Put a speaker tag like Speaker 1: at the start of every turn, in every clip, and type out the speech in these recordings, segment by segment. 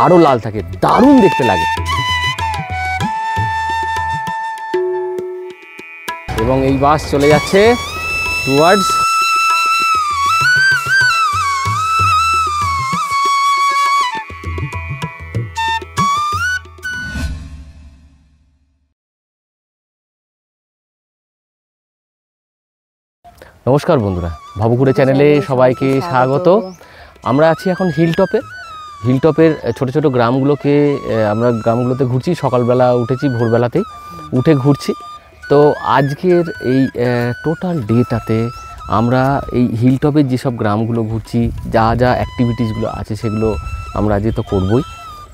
Speaker 1: আরও লাল থাকে, দারুণ দেখতে লাগে। এবং এই বাস চলে যাচ্ছে টুয়ার্ডস নমস্কার বন্ধুরা, ভাবুকুড়ে চ্যানেলে সবাইকে স্বাগত। আমরা আছি এখন হিলটপের ছোট ছোট গ্রামগুলোকে আমরা গ্রামগুলোতে ঘুরছি। সকালবেলা উঠেছি, ভোরবেলাতেই উঠে ঘুরছি। তো আজকের এই টোটাল ডেটাতে আমরা এই হিলটপের যেসব গ্রামগুলো ঘুরছি, যা যা অ্যাক্টিভিটিসগুলো আছে সেগুলো আমরা আজকে তো করবই।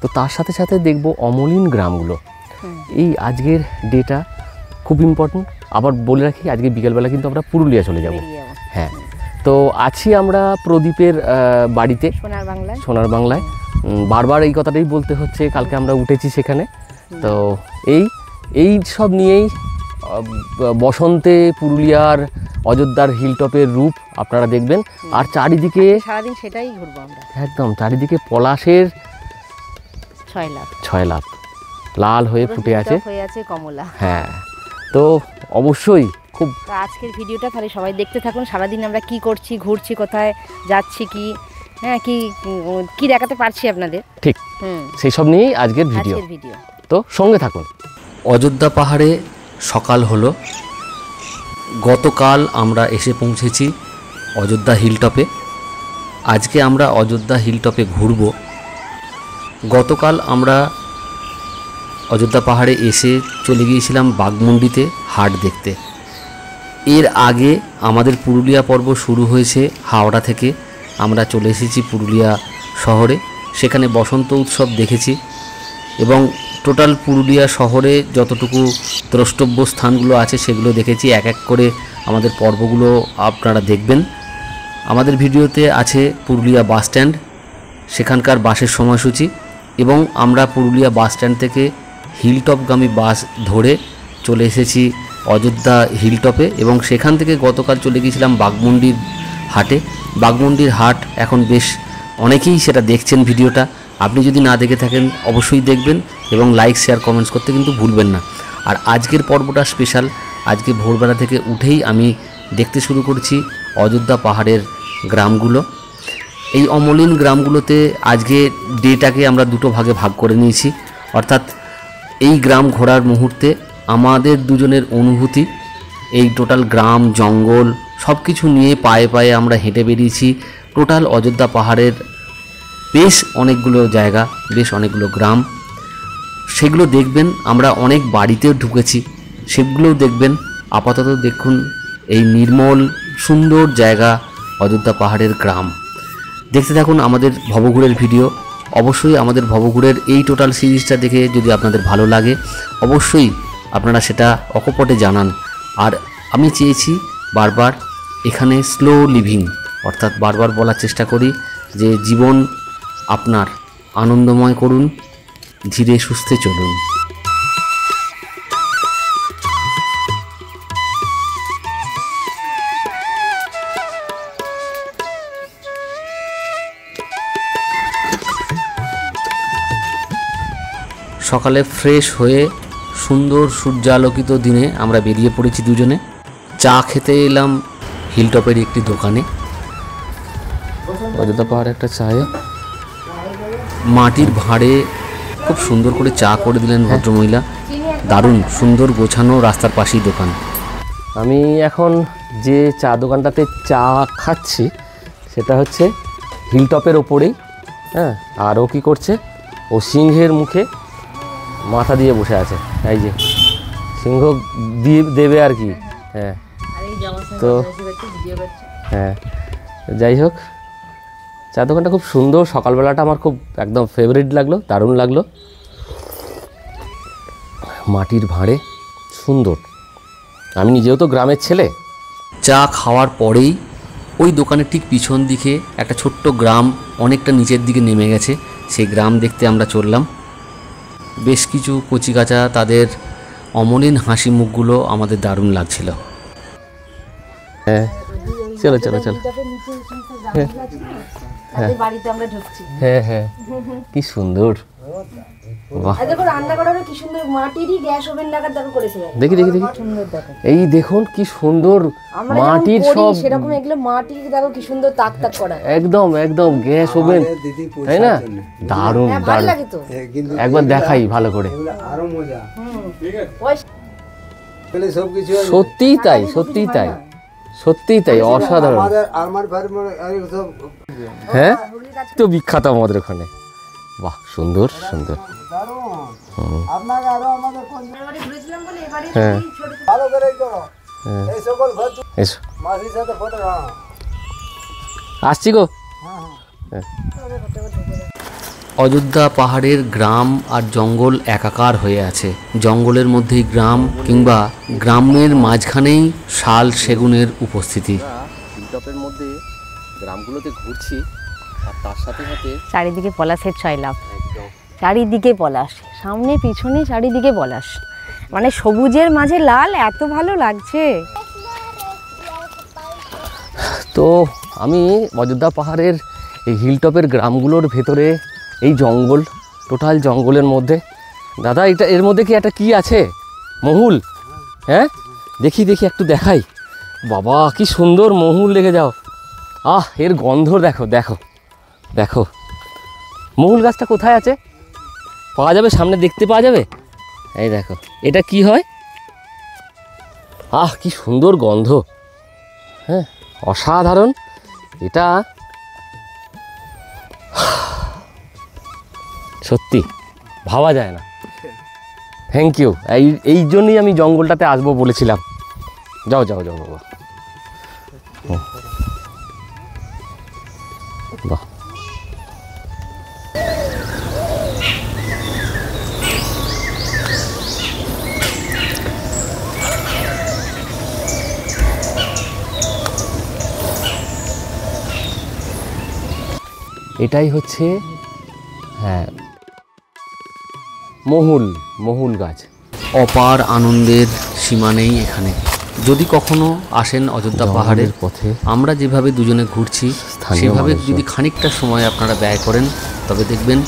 Speaker 1: তো তার সাথে সাথে দেখব অমলিন গ্রামগুলো। এই আজকের ডেটা খুব ইম্পর্টেন্ট। আবার বলে রাখি, আজকে বিকেলবেলা কিন্তু আমরা পুরুলিয়া চলে যাব। হ্যাঁ, তো আছি আমরা প্রদীপের বাড়িতে, সোনার বাংলায়। বারবার এই কথাটাই বলতে হচ্ছে, কালকে আমরা উঠেছি সেখানে। তো এই সব নিয়েই বসন্তে পুরুলিয়ার অযোধ্যার হিলটপের রূপ আপনারা দেখবেন। আর চারিদিকে
Speaker 2: সারাদিন সেটাই ঘুরবো আমরা,
Speaker 1: একদম চারিদিকে পলাশের ছয় লাভ লাল হয়ে ফুটে আছে
Speaker 2: কমলা।
Speaker 1: হ্যাঁ, তো অবশ্যই খুব
Speaker 2: আজকের ভিডিওটা তাহলে সবাই দেখতে থাকুন। সারাদিন আমরা কি করছি, ঘুরছি, কোথায় যাচ্ছি, কি দেখাতে পারছি আপনাদের, ঠিক
Speaker 1: সেই সব নিয়েই আজকের ভিডিও। তো সঙ্গে থাকুন।
Speaker 3: অযোধ্যা পাহাড়ে সকাল হলো। গতকাল আমরা এসে পৌঁছেছি অযোধ্যা হিলটপে। আজকে আমরা অযোধ্যা হিলটপে ঘুরব। গতকাল আমরা অযোধ্যা পাহাড়ে এসে চলে গিয়েছিলাম বাঘমুন্ডিতে হাট দেখতে। এর আগে আমাদের পুরুলিয়া পর্ব শুরু হয়েছে হাওড়া থেকে। আমরা চলে এসেছি পুরুলিয়া শহরে, সেখানে বসন্ত উৎসব দেখেছি এবং টোটাল পুরুলিয়া শহরে যতটুকু দ্রষ্টব্য স্থানগুলো আছে সেগুলো দেখেছি। এক এক করে আমাদের পর্বগুলো আপনারা দেখবেন। আমাদের ভিডিওতে আছে পুরুলিয়া বাস স্ট্যান্ড, সেখানকার বাসের সময়সূচি, এবং আমরা পুরুলিয়া বাস স্ট্যান্ড থেকে হিলটপগামী বাস ধরে চলে এসেছি অযোধ্যা হিলটপে। এবং সেখান থেকে গতকাল চলে গিয়েছিলাম বাঘমুন্ডির হাটে। বাঘমুন্ডির হাট এখন বেশ অনেকেই সেটা দেখছেন ভিডিওটা। আপনি যদি না দেখে থাকেন অবশ্যই দেখবেন এবং লাইক, শেয়ার, কমেন্টস করতে কিন্তু ভুলবেন না। আর আজকের পর্বটা স্পেশাল। আজকে ভোরবেলা থেকে উঠেই আমি দেখতে শুরু করছি অযোধ্যা পাহাড়ের গ্রামগুলো। এই অমলিন গ্রামগুলোতে আজকে ডেটাকে আমরা দুটো ভাগে ভাগ করে নিয়েছি। অর্থাৎ এই গ্রাম ঘোরার মুহূর্তে আমাদের দুজনের অনুভূতি, এই টোটাল গ্রাম, জঙ্গল সব কিছু নিয়ে পায়ে পায়ে আমরা হেঁটে বেরিয়েছি টোটাল অযোধ্যা পাহাড়ের বেশ অনেকগুলো জায়গা, বেশ অনেকগুলো গ্রাম। সেগুলো দেখবেন। আমরা অনেক বাড়িতেও ঢুকেছি, সেগুলোও দেখবেন। আপাতত দেখুন এই নির্মল সুন্দর জায়গা অযোধ্যা পাহাড়ের গ্রাম। দেখতে থাকুন আমাদের ভবঘুরের ভিডিও। অবশ্যই আমাদের ভবঘুরের এই টোটাল সিরিজটা দেখে যদি আপনাদের ভালো লাগে অবশ্যই আপনারা সেটা অকপটে জানান। আর আমি চেয়েছি বারবার এখানে স্লো লিভিং, অর্থাৎ বারবার বলার চেষ্টা করি যে জীবন আপনার আনন্দময় করুন, ধীরে সুস্থে চলুন। সকালে ফ্রেশ হয়ে সুন্দর সূর্যালোকিত দিনে আমরা বেরিয়ে পড়েছি দুজনে। চা খেতে এলাম হিলটপের একটি দোকানে।
Speaker 1: অযোধ্যা পাহাড়ে একটা চায়ে
Speaker 3: মাটির ভাঁড়ে খুব সুন্দর করে চা করে দিলেন ভদ্রমহিলা। দারুণ সুন্দর গোছানো রাস্তার পাশেই দোকান।
Speaker 1: আমি এখন যে চা দোকানটাতে চা খাচ্ছি সেটা হচ্ছে হিলটপের ওপরেই। হ্যাঁ, আর ও কী করছে, ও সিংহের মুখে মাথা দিয়ে বসে আছে। এই যে সিংহ দিয়ে দেবে আর কি। হ্যাঁ, তো হ্যাঁ, যাই হোক, চা দোকানটা খুব সুন্দর। সকালবেলাটা আমার খুব একদম ফেভারিট লাগলো, দারুণ লাগলো। মাটির ভাঁড়ে সুন্দর। আমি নিজেও তো গ্রামের ছেলে।
Speaker 3: চা খাওয়ার পরেই ওই দোকানের ঠিক পিছন দিকে একটা ছোট্ট গ্রাম, অনেকটা নিচের দিকে নেমে গেছে। সেই গ্রাম দেখতে আমরা চললাম। বেশ কিছু কচিকাঁচা, তাদের অমলিন হাসি মুখগুলো আমাদের দারুণ লাগছিল।
Speaker 1: হ্যাঁ, চলো চলো চলো।
Speaker 2: তাদের বাড়িতে আমরা ঢুকছি।
Speaker 1: হ্যাঁ হ্যাঁ, কি সুন্দর। বাহ,
Speaker 2: আর দেখো রান্না করারও কি সুন্দর, মাটিরই গ্যাস ওভেন লাগার দেখো করেছে।
Speaker 1: দেখি দেখি দেখি,
Speaker 2: সুন্দর দেখো।
Speaker 1: এই দেখুন কি সুন্দর
Speaker 2: আমরা
Speaker 1: মাটির
Speaker 2: যেমন
Speaker 1: সব,
Speaker 2: করি সেরকম এগুলো মাটির দেখো কি সুন্দর তাক তাক করা।
Speaker 1: একদম একদম গ্যাস ওভেন, তাই না? দারুণ
Speaker 2: হ্যাঁ ভালো
Speaker 1: দারুণ,
Speaker 2: লাগে তো।
Speaker 1: একবার দেখাই ভালো করে।
Speaker 4: আরো মজা,
Speaker 2: পয়সা
Speaker 4: সবকিছু
Speaker 1: সত্যিই তাই, সত্যিই তাই, সত্যিই তাই, অসাধারণ।
Speaker 4: আমাদের আলমারি ফার্মারি সব
Speaker 1: হ্যাঁ, তো বিখ্যাত আমাদের ওখানে। বাহ, সুন্দর সুন্দর।
Speaker 4: দারুণ। আপনাকে আরো আমাদের কোন
Speaker 2: এবারে ঘুরেছিলাম বলে এবারে
Speaker 1: হ্যাঁ
Speaker 2: ছোট
Speaker 4: ভালো করে করো
Speaker 1: হ্যাঁ,
Speaker 4: এই সকল ঘর
Speaker 1: এসো,
Speaker 4: মাসির সাথে ফটো। হ্যাঁ
Speaker 1: আসছি গো।
Speaker 4: হ্যাঁ
Speaker 3: অযোধ্যা পাহাড়ের গ্রাম আর জঙ্গল একাকার হয়ে আছে। জঙ্গলের মধ্যেই গ্রাম, কিংবা গ্রামের মাঝখানেই শাল সেগুনের উপস্থিতি।
Speaker 1: হিলটপের মধ্যে গ্রামগুলোতে ঘুরছি, আর তার সাথে সাথে
Speaker 2: চারিদিকে পলাশের ছয়লাভ,
Speaker 1: একদম
Speaker 2: চারিদিকে পলাশ, সামনে পিছনে চারিদিকে পলাশ, মানে সবুজের মাঝে লাল, এত ভালো লাগছে।
Speaker 1: তো আমি অযোধ্যা পাহাড়ের এই হিলটপের গ্রামগুলোর ভেতরে, এই জঙ্গল, টোটাল জঙ্গলের মধ্যে, দাদা এটা এর মধ্যে কি একটা কি আছে, মহুল? হ্যাঁ দেখি দেখি, একটু দেখাই। বাবা কি সুন্দর মহুল, দেখে যাও। এর গন্ধ দেখো দেখো দেখো। মহুল গাছটা কোথায় আছে, পাওয়া যাবে সামনে, দেখতে পাওয়া যাবে? এই দেখো, এটা কি হয়? কি সুন্দর গন্ধ, হ্যাঁ অসাধারণ। এটা সত্যি ভাবা যায় না। থ্যাংক ইউ, এই জন্যই আমি জঙ্গলটাতে আসবো বলেছিলাম। যাও যাও যাও বাবা। বাহ, এটাই হচ্ছে, হ্যাঁ, মহুল গাছ।
Speaker 3: অপার আনন্দের সীমা নেই এখানে। যদি কখনো আসেন অযোধ্যা পাহাড়ের
Speaker 1: পথে
Speaker 3: আমরা যেভাবে দুজনে ঘুরছি,
Speaker 1: স্থানীয়
Speaker 3: সেভাবে
Speaker 1: মানুষজন।
Speaker 3: যদি খানিকটা সময় আপনারা ব্যয় করেন, তবে দেখবেন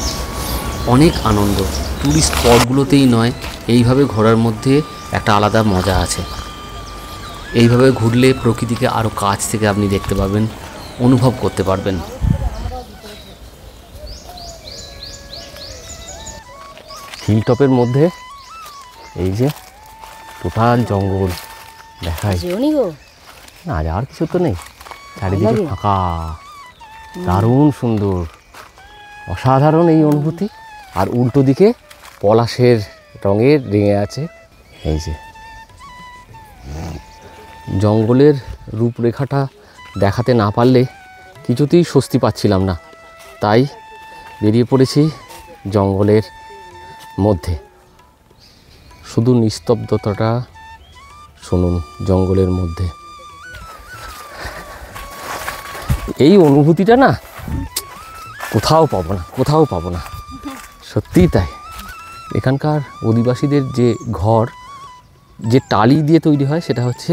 Speaker 3: অনেক আনন্দ। টুরিস্ট স্পটগুলোতেই নয়, এইভাবে ঘোরার মধ্যে একটা আলাদা মজা আছে। এইভাবে ঘুরলে প্রকৃতিকে আরও কাছ থেকে আপনি দেখতে পাবেন, অনুভব করতে পারবেন।
Speaker 1: হিলটপের মধ্যে এই যে টোটাল জঙ্গল দেখাই,
Speaker 2: যেওনি গো,
Speaker 1: না আর কিছু তো নেই, চারিদিকে
Speaker 2: লাগে।
Speaker 1: ফাঁকা, দারুণ সুন্দর, অসাধারণ এই অনুভূতি। আর উল্টো দিকে পলাশের রঙের রেঙে আছে। এই যে জঙ্গলের রূপরেখাটা দেখাতে না পারলে কিছুতেই স্বস্তি পাচ্ছিলাম না, তাই বেরিয়ে পড়েছি জঙ্গলের মধ্যে। শুধু নিস্তব্ধতাটা শুনুন জঙ্গলের মধ্যে, এই অনুভূতিটা না কোথাও পাবো না, কোথাও পাবো না, সত্যিই তাই। এখানকার অধিবাসীদের যে ঘর, যে টালি দিয়ে তৈরি হয়, সেটা হচ্ছে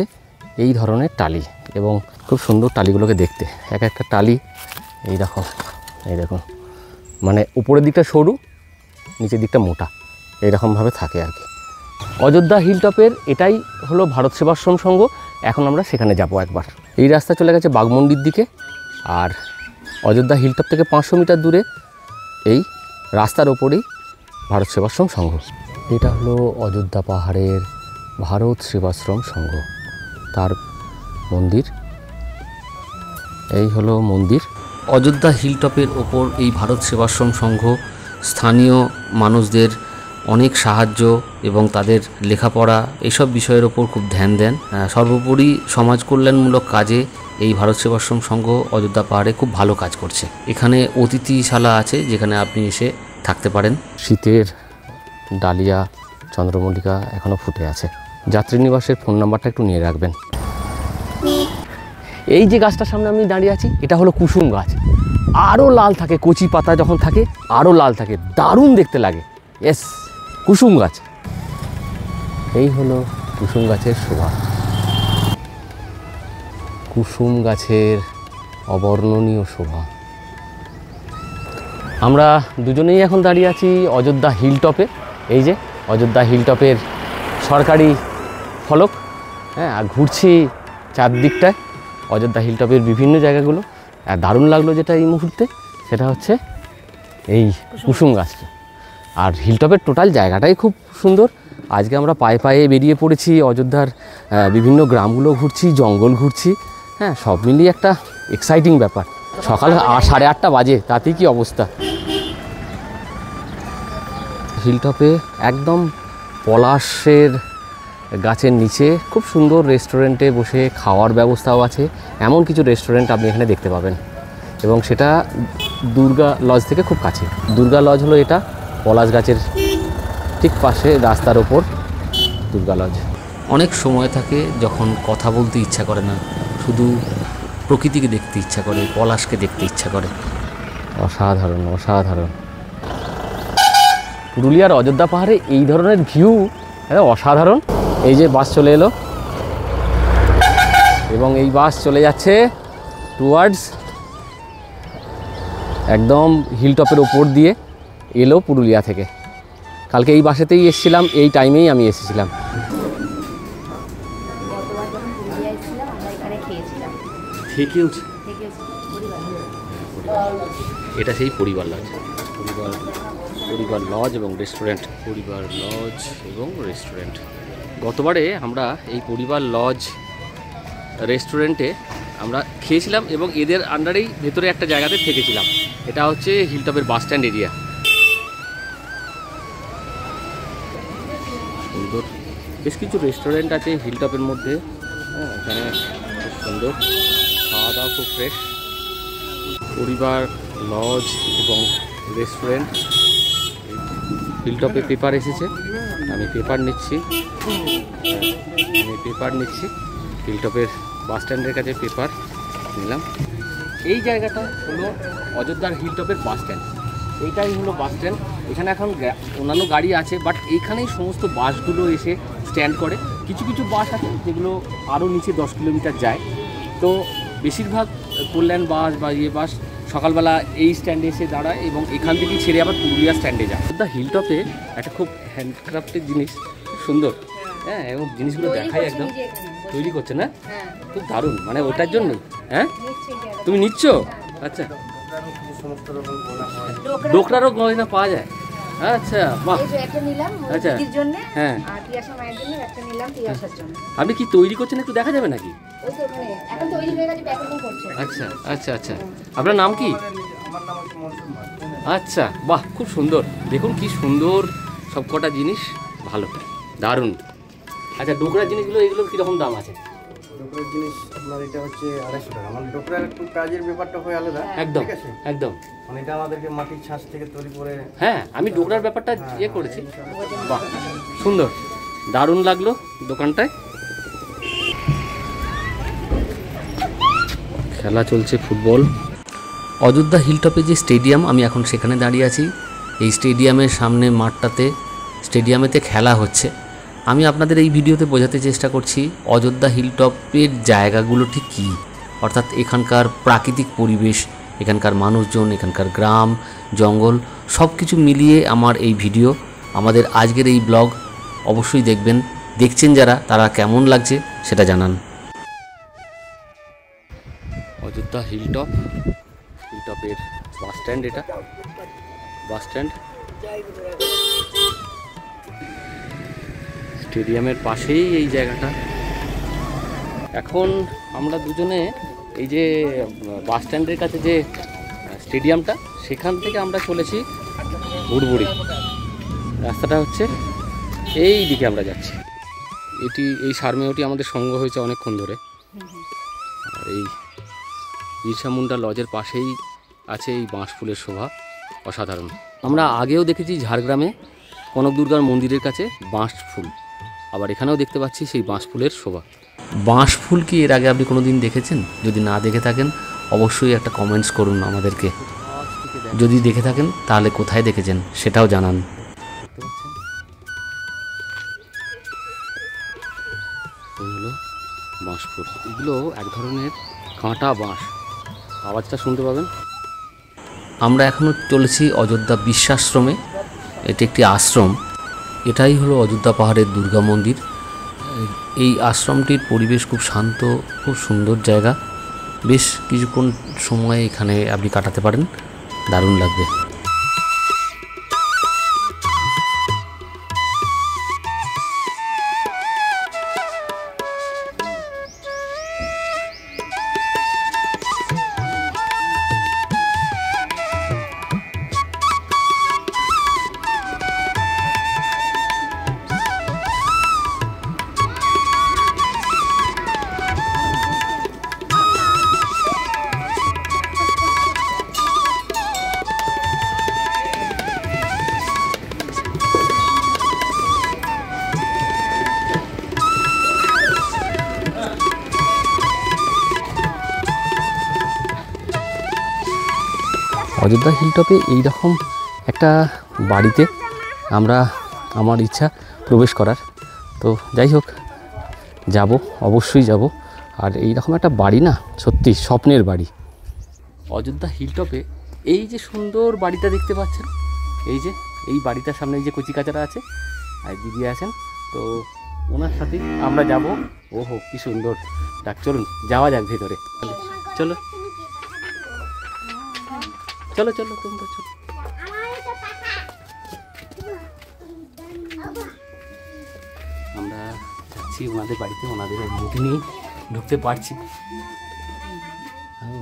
Speaker 1: এই ধরনের টালি, এবং খুব সুন্দর টালিগুলোকে দেখতে। এক একটা টালি এই দেখো, এই দেখুন, মানে উপরের দিকটা সরু, নিচের দিকটা মোটা, এইরকমভাবে থাকে আর কি। অযোধ্যা হিলটপের এটাই হলো ভারত সেবাশ্রম সংঘ। এখন আমরা সেখানে যাব একবার। এই রাস্তা চলে গেছে বাগমন্ডির দিকে, আর অযোধ্যা হিলটপ থেকে 500 মিটার দূরে এই রাস্তার ওপরেই ভারত সেবাশ্রম সংঘ। এটা হলো অযোধ্যা পাহাড়ের ভারত সেবাশ্রম সংঘ, তার মন্দির। এই হলো মন্দির।
Speaker 3: অযোধ্যা হিলটপের ওপর এই ভারত সেবাশ্রম সংঘ স্থানীয় মানুষদের অনেক সাহায্য এবং তাদের লেখাপড়া এসব বিষয়ের ওপর খুব ধ্যান দেন। সর্বোপরি সমাজ কল্যাণমূলক কাজে এই ভারত সেবাশ্রম সংঘ অযোধ্যা পাহাড়ে খুব ভালো কাজ করছে। এখানে অতিথিশালা আছে, যেখানে আপনি এসে থাকতে পারেন।
Speaker 1: শীতের ডালিয়া, চন্দ্রমল্লিকা এখনও ফুটে আছে। যাত্রী নিবাসের ফোন নাম্বারটা একটু নিয়ে রাখবেন। এই যে গাছটার সামনে আমি দাঁড়িয়ে আছি, এটা হলো কুসুম গাছ। আরও লাল থাকে, কচি পাতা যখন থাকে আরও লাল থাকে, দারুণ দেখতে লাগে। এস, কুসুম গাছ। এই হলো কুসুম গাছের শোভা। কুসুম গাছের অবর্ণনীয় শোভা। আমরা দুজনেই এখন দাঁড়িয়ে আছি অযোধ্যা হিল টপে। এই যে অযোধ্যা হিল টপের সরকারি ফলক, হ্যাঁ, আর ঘুরছি চারদিকটায় অযোধ্যা হিল টপের বিভিন্ন জায়গাগুলো। আর দারুণ লাগলো যেটা এই মুহূর্তে, সেটা হচ্ছে এই কুসুম গাছটা। আর হিল টপের টোটাল জায়গাটাই খুব সুন্দর। আজকে আমরা পায়ে পায়ে বেরিয়ে পড়েছি, অযোধ্যার বিভিন্ন গ্রামগুলো ঘুরছি, জঙ্গল ঘুরছি, হ্যাঁ, সব মিলিয়ে একটা এক্সাইটিং ব্যাপার। সকাল 8:30 বাজে, তাতেই কি অবস্থা। হিল টপে একদম পলাশের গাছের নিচে খুব সুন্দর রেস্টুরেন্টে বসে খাওয়ার ব্যবস্থাও আছে। এমন কিছু রেস্টুরেন্ট আপনি এখানে দেখতে পাবেন, এবং সেটা দুর্গা লজ থেকে খুব কাছে। দুর্গা লজ হলো এটা, পলাশ গাছের ঠিক পাশে রাস্তার ওপর দুর্গা লজ।
Speaker 3: অনেক সময় থাকে যখন কথা বলতে ইচ্ছা করে না, শুধু প্রকৃতিকে দেখতে ইচ্ছা করে, পলাশকে দেখতে ইচ্ছা করে।
Speaker 1: অসাধারণ অসাধারণ। পুরুলিয়ার অযোধ্যা পাহাড়ে এই ধরনের ভিউ অসাধারণ। এই যে বাস চলে এলো, এবং এই বাস চলে যাচ্ছে টুয়ার্ডস একদম হিল টপের ওপর দিয়ে এলো পুরুলিয়া থেকে। কালকে এই বাসেতেই এসেছিলাম, এই টাইমেই আমি এসেছিলাম।
Speaker 2: গতবার যখন পুরুলিয়া এসেছিলাম আমরা এখানে খেয়েছিলাম।
Speaker 1: থেকেওছে,
Speaker 2: পরিবার
Speaker 1: এটা সেই পরিবার লজ, পরিবার লজ এবং রেস্টুরেন্ট, পরিবার লজ এবং রেস্টুরেন্ট। গতবারে আমরা এই পরিবার লজ রেস্টুরেন্টে আমরা খেয়েছিলাম এবং এদের আন্ডারেই ভেতরে একটা জায়গাতে থেকেছিলাম। এটা হচ্ছে হিলটপের বাস স্ট্যান্ড এরিয়া। সুন্দর বেশ কিছু রেস্টুরেন্ট আছে হিলটপের মধ্যে, হ্যাঁ, এখানে খুব সুন্দর খাওয়া দাওয়া, খুব ফ্রেশ। পরিবার লজ এবং রেস্টুরেন্ট। হিলটপে পেপার এসেছে, আমি পেপার নিচ্ছি, হিলটপের বাস স্ট্যান্ডের কাছে পেপার নিলাম। এই জায়গাটা হলো অযোধ্যার হিলটপের বাস স্ট্যান্ড। এইটাই হলো বাস স্ট্যান্ড। এখানে এখন অন্যান্য গাড়ি আছে, বাট এইখানেই সমস্ত বাসগুলো এসে স্ট্যান্ড করে। কিছু কিছু বাস আছে যেগুলো আরও নিচে 10 কিলোমিটার যায়। তো বেশিরভাগ কল্যাণ বাস বা বাস সকালবেলা এই স্ট্যান্ডে এসে দাঁড়ায় এবং এখান থেকেই ছেড়ে আবার পুরুলিয়া স্ট্যান্ডে যায়। অযোধ্যা হিলটপে একটা খুব হ্যান্ডক্রাফটের জিনিস, খুব সুন্দর, হ্যাঁ, এবং জিনিসগুলো দেখাই একদম তৈরি করছে না, খুব দারুণ। মানে ওটার জন্য, হ্যাঁ, তুমি নিচ্ছ? আচ্ছা, ডোকরারও গয়না পাওয়া যায়? আচ্ছা, বাহ, আচ্ছা, হ্যাঁ। আপনি কি তৈরি করছেন, একটু দেখা যাবে নাকি? আচ্ছা আচ্ছা আচ্ছা, আপনার নাম কি? আচ্ছা, বাহ, খুব সুন্দর। দেখুন কি সুন্দর সব কটা জিনিস, ভালো, দারুণ। আচ্ছা, ডোকরার জিনিসগুলো এগুলোর কীরকম দাম আছে?
Speaker 4: ডোকরার জিনিস আপনার এটা হচ্ছে 250 টাকা। মানে ডোকরার একটু কাজের ব্যাপারটা হয় আলাদা,
Speaker 1: একদম,
Speaker 4: ঠিক আছে,
Speaker 1: একদম।
Speaker 4: মানে এটা আমাদেরকে মাটির ছাঁচ থেকে তৈরি করে।
Speaker 1: হ্যাঁ, আমি ডোকরার ব্যাপারটা ইয়ে করেছি। বাহ, সুন্দর, দারুণ লাগলো দোকানটায়। খেলা চলছে ফুটবল।
Speaker 3: অযোধ্যা হিলটপে যে স্টেডিয়াম, আমি এখন সেখানে দাঁড়িয়ে আছি। এই স্টেডিয়ামের সামনে মাঠটাতে, স্টেডিয়ামেতে খেলা হচ্ছে। আমি আপনাদের এই ভিডিওতে বোঝাতে চেষ্টা করছি অযোধ্যা হিলটপের জায়গাগুলো ঠিক কী, অর্থাৎ এখানকার প্রাকৃতিক পরিবেশ, এখানকার মানুষজন, এখানকার গ্রাম, জঙ্গল, সব কিছু মিলিয়ে আমার এই ভিডিও, আমাদের আজকের এই ব্লগ অবশ্যই দেখবেন। দেখছেন যারা, তারা কেমন লাগছে সেটা জানান।
Speaker 1: অযোধ্যা হিলটপ, হিলটপের বাস স্ট্যান্ড, এটা বাস স্ট্যান্ড, স্টেডিয়ামের পাশেই এই জায়গাটা। এখন আমরা দুজনে এই যে বাস স্ট্যান্ডের কাছে যে স্টেডিয়ামটা, সেখান থেকে আমরা চলেছি বুড়বুড়ি। রাস্তাটা হচ্ছে এই দিকে আমরা যাচ্ছি। এই সারমেয়টি আমাদের সঙ্গ হয়েছে অনেকক্ষণ ধরে। আর এই বিরসা মুন্ডা লজের পাশেই আছে এই বাঁশ ফুলের শোভা, অসাধারণ। আমরা আগেও দেখেছি ঝাড়গ্রামে কনক দুর্গার মন্দিরের কাছে বাঁশ ফুল, আবার এখানেও দেখতে পাচ্ছি সেই বাঁশ ফুলের শোভা।
Speaker 3: বাঁশ ফুল কি এর আগে আপনি কোনো দিন দেখেছেন? যদি না দেখে থাকেন অবশ্যই একটা কমেন্টস করুন আমাদেরকে। যদি দেখে থাকেন তাহলে কোথায় দেখেছেন সেটাও জানান।
Speaker 1: এই হলো বাঁশ ফুল। এগুলো এগুলো এক ধরনের কাঁটা বাঁশ, আওয়াজটা শুনতে পাবেন।
Speaker 3: আমরা এখনও চলেছি অযোধ্যা বিশ্বাশ্রমে। এটি একটি আশ্রম। এটাই হলো অযোধ্যা পাহাড়ের দুর্গা মন্দির। এই আশ্রমটির পরিবেশ খুব শান্ত, খুব সুন্দর জায়গা। বেশ কিছুক্ষণ সময় এখানে আপনি কাটাতে পারেন, দারুণ লাগবে।
Speaker 1: অযোধ্যা হিলটপে এইরকম একটা বাড়িতে আমার ইচ্ছা প্রবেশ করার। তো যাই হোক, যাব, অবশ্যই যাব। আর এইরকম একটা বাড়ি না, সত্যি স্বপ্নের বাড়ি। অযোধ্যা হিলটপে এই যে সুন্দর বাড়িটা দেখতে পাচ্ছেন, এই যে এই বাড়িটার সামনে এই যে কচিকাচারা আছে আর দিদি আছেন, তো ওনার সাথে আমরা যাব। ওহো কি সুন্দর ডাক, চলুন যাওয়া যাক ভেতরে। চলো চলো চলো তোমরা চলো। আমরা যাচ্ছি ওনাদের বাড়িতে, ওনাদের অনুমতি নিয়ে ঢুকতে পারছি।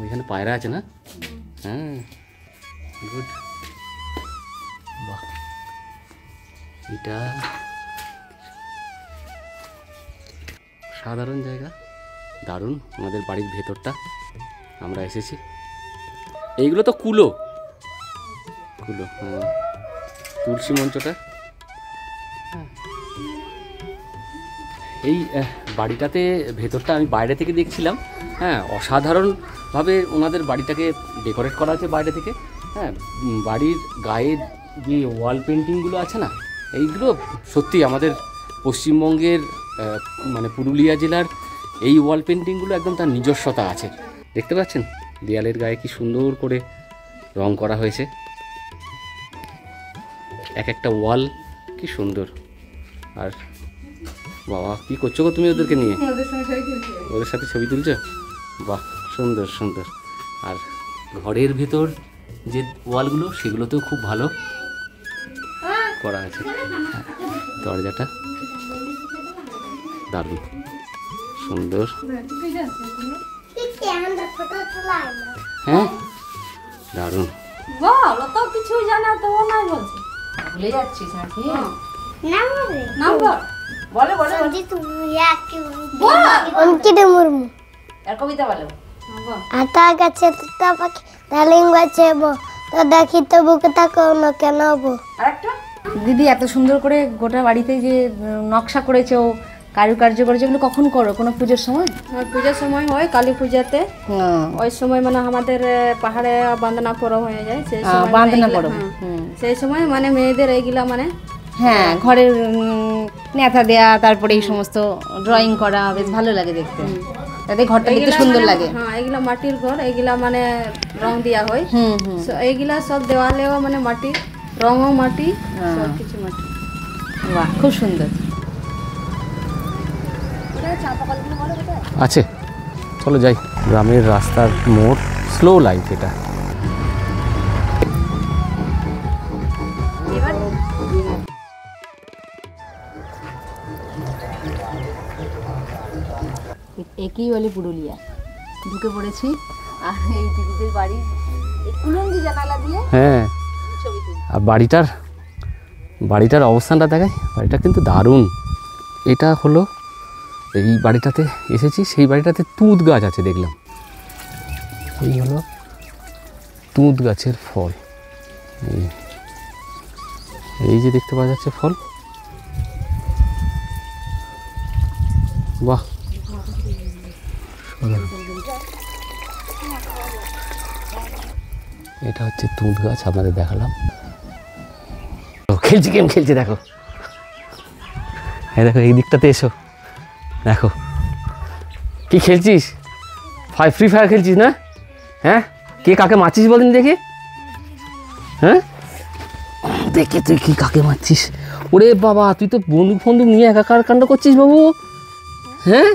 Speaker 1: ওইখানে পায়রা আছে না? হ্যাঁ, গুড। বাহ, এটা সাধারণ জায়গা, দারুণ। আমাদের বাড়ির ভেতরটা আমরা এসেছি। এইগুলো তো কুলো, হ্যাঁ, তুলসী মঞ্চটা। এই বাড়িটাতে ভেতরটা আমি বাইরে থেকে দেখছিলাম। হ্যাঁ, অসাধারণভাবে ওনাদের বাড়িটাকে ডেকোরেট করা আছে বাইরে থেকে। হ্যাঁ, বাড়ির গায়ে যে ওয়াল পেন্টিংগুলো আছে না, এইগুলো সত্যি আমাদের পশ্চিমবঙ্গের মানে পুরুলিয়া জেলার এই ওয়াল পেন্টিংগুলো একদম তার নিজস্বতা আছে। দেখতে পাচ্ছেন দেয়ালের গায়ে কি সুন্দর করে রং করা হয়েছে, এক একটা ওয়াল কি সুন্দর। আর বাবা, কি করছো গো তুমি ওদেরকে নিয়ে? ওদের সাথে ছবি তুলছো? বাহ, সুন্দর সুন্দর। আর ঘরের ভেতর যে ওয়ালগুলো, সেগুলোতেও খুব ভালো করা আছে। দরজাটা দারুণ সুন্দর। হ্যাঁ, দারুণ।
Speaker 2: বলো তো, কিছু জানা তো নাই বলছে, ভুলে যাচ্ছিস নাকি? না বলে বলে
Speaker 5: অঙ্কিতা মুর্মু।
Speaker 2: আর কবিতা বলো।
Speaker 5: আতা গাছে তোতা পাখি ডালিম গাছে তো দেখি তো বুকে তাকাও না কেন বো।
Speaker 2: আরেকটা দিদি, এত সুন্দর করে গোটা বাড়িতে যে নকশা করেছো, কারুকার্য করেছো, এগুলো কখন করো? কোনো পুজোর সময়?
Speaker 6: পূজার সময় হয়, কালী পূজাতে। ওই সময় মানে আমাদের পাহাড়ে বাঁধনা পড়া হয়ে যায়, সেই সময়
Speaker 2: বাঁধনা
Speaker 6: এগুলা-
Speaker 2: পড়ো।
Speaker 6: হ্যাঁ, সেই সময় মানে মেয়েদের এইগুলা মানে
Speaker 2: হ্যাঁ, ঘরের নেতা দেয়া, তারপরে এই সমস্ত ড্রয়িং করা বেশ ভালো লাগে দেখতে, তাতে ঘরটা দেখতে
Speaker 6: এইগুলা
Speaker 2: সুন্দর
Speaker 6: মানে-
Speaker 2: লাগে।
Speaker 6: হ্যাঁ, এগুলা মাটির ঘর, এগুলা মানে রং দেওয়া হয়।
Speaker 2: হুম হুম।
Speaker 6: এইগুলা সব দেওয়ালেও মানে মাটি, রঙও মাটি, সব কিছু মাটি।
Speaker 2: বাহ, খুব সুন্দর।
Speaker 1: আছে, চলো যাই। গ্রামের রাস্তার মোড়, স্লো লাইফ এটা।
Speaker 2: একই বলে পুরুলিয়া। ঢুকে পড়েছি, আর এই দিদিদের বাড়ি এই কুলঙ্গি জানালা দিয়ে
Speaker 1: হ্যাঁ,
Speaker 2: ছবি তুলছি।
Speaker 1: আর বাড়িটার অবস্থানটা দেখায়। বাড়িটা কিন্তু দারুণ। এটা হলো এই বাড়িটাতে এসেছি, সেই বাড়িটাতে তুঁত গাছ আছে দেখলাম। এই হলো তুঁত গাছের ফল, এই যে দেখতে পাওয়া যাচ্ছে ফল। বাহ, এটা হচ্ছে তুঁত গাছ, আপনাদের দেখালাম। খেলছে, গেম খেলছে, দেখো। হ্যাঁ দেখো, এই দিকটাতে এসো, দেখো কি খেলছিস? ফ্রি ফায়ার খেলছিস না? হ্যাঁ, কে কাকে মারছিস বলদিন দেখি। হ্যাঁ, দেখে তুই কি কাকে মারছিস? ওরে বাবা, তুই তো বন্দুক ফন্দুক নিয়ে একাকার কাণ্ড করছিস বাবু। হ্যাঁ,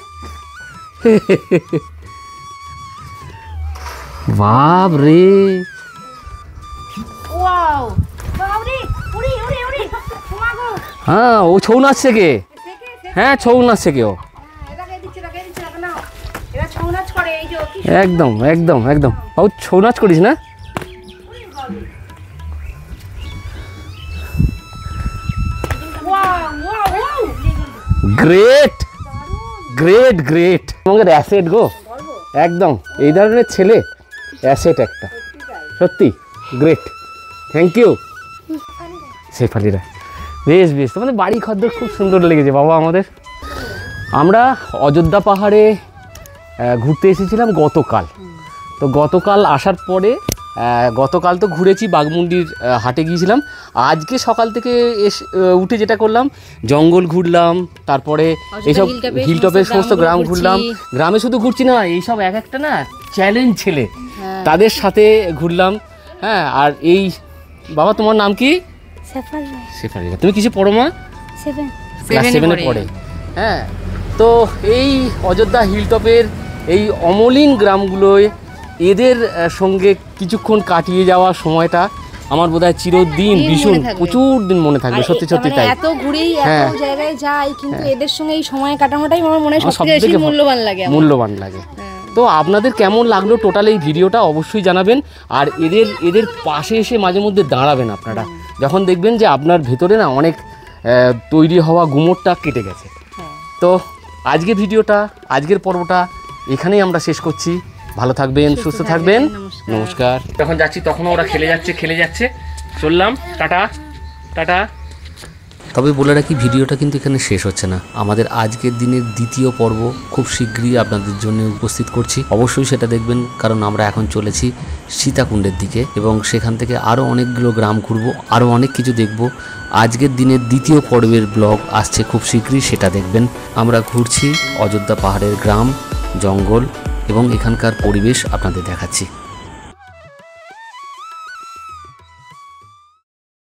Speaker 1: বাপ রে,
Speaker 2: ওয়াও বাবরে, উড়ি উড়ি উড়ি তোমাগো
Speaker 1: হ্যাঁ ও ছৌ নাচছে কে? হ্যাঁ, ছৌ নাচছে কেউ।
Speaker 2: এটাকে দিচ্ছি না এরা ছৌ নাচ করে এই যে কি
Speaker 1: একদম একদম একদম বাবু, ছৌ নাচ করিস না?
Speaker 2: Wow wow wow
Speaker 1: great great great, তোমাদের অ্যাসেট গো, একদম এই ধরনের ছেলে অ্যাসেট একটা, সত্যি গ্রেট, থ্যাংক ইউ শেফালিরা। বেশ বেশ, তোমাদের বাড়ি খদ্দর খুব সুন্দর লেগেছে বাবা আমাদের। আমরা অযোধ্যা পাহাড়ে ঘুরতে এসেছিলাম গতকাল। তো গতকাল আসার পরে গতকাল তো ঘুরেছি, বাঘমুন্ডির হাটে গিয়েছিলাম। আজকে সকাল থেকে উঠে যেটা করলাম, জঙ্গল ঘুরলাম, তারপরে এইসব হিলটপের সমস্ত গ্রাম ঘুরলাম। গ্রামে শুধু ঘুরছি না, এইসব এক একটা না চ্যালেঞ্জ ছেলে, তাদের সাথে ঘুরলাম। হ্যাঁ, আর এই বাবা তোমার নাম কি? শেফালিরা। তুমি কিছু পড়ো মা? ক্লাস 7-এ পড়ে। হ্যাঁ, তো এই অযোধ্যা হিলটপের এই অমলিন গ্রামগুলোয় এদের সঙ্গে কিছুক্ষণ কাটিয়ে যাওয়া সময়টা আমার বোধহয় চিরদিন ভীষণ প্রচুর দিন মনে থাকবে। সত্যি সত্যি তাই।
Speaker 2: এত ঘুরেই এত জায়গায় যাই, কিন্তু এদের সঙ্গে এই সময় কাটানোটাই আমার মনে হয় সবথেকে বেশি মূল্যবান লাগে।
Speaker 1: তো আপনাদের কেমন লাগলো টোটাল এই ভিডিওটা অবশ্যই জানাবেন। আর এদের পাশে এসে মাঝে মধ্যে দাঁড়াবেন আপনারা, যখন দেখবেন যে আপনার ভেতরে না অনেক তৈরি হওয়া গুমোটটা কেটে গেছে। তো আজকের পর্বটা এখানেই আমরা শেষ করছি। ভালো থাকবেন, সুস্থ থাকবেন, নমস্কার। যখন যাচ্ছি তখনও ওরা খেলে যাচ্ছে। চললাম, টাটা টাটা।
Speaker 3: তবে বলে রাখি, ভিডিওটা কিন্তু এখানে শেষ হচ্ছে না। আমাদের আজকের দিনের দ্বিতীয় পর্ব খুব শীঘ্রই আপনাদের জন্য উপস্থিত করছি, অবশ্যই সেটা দেখবেন, কারণ আমরা এখন চলেছি সীতাকুণ্ডের দিকে এবং সেখান থেকে আরও অনেকগুলো গ্রাম ঘুরবো, আরও অনেক কিছু দেখব। আজকের দিনের দ্বিতীয় পর্বের ব্লগ আসছে খুব শীঘ্রই, সেটা দেখবেন। আমরা ঘুরছি অযোধ্যা পাহাড়ের গ্রাম, জঙ্গল এবং এখানকার পরিবেশ আপনাদের দেখাচ্ছি।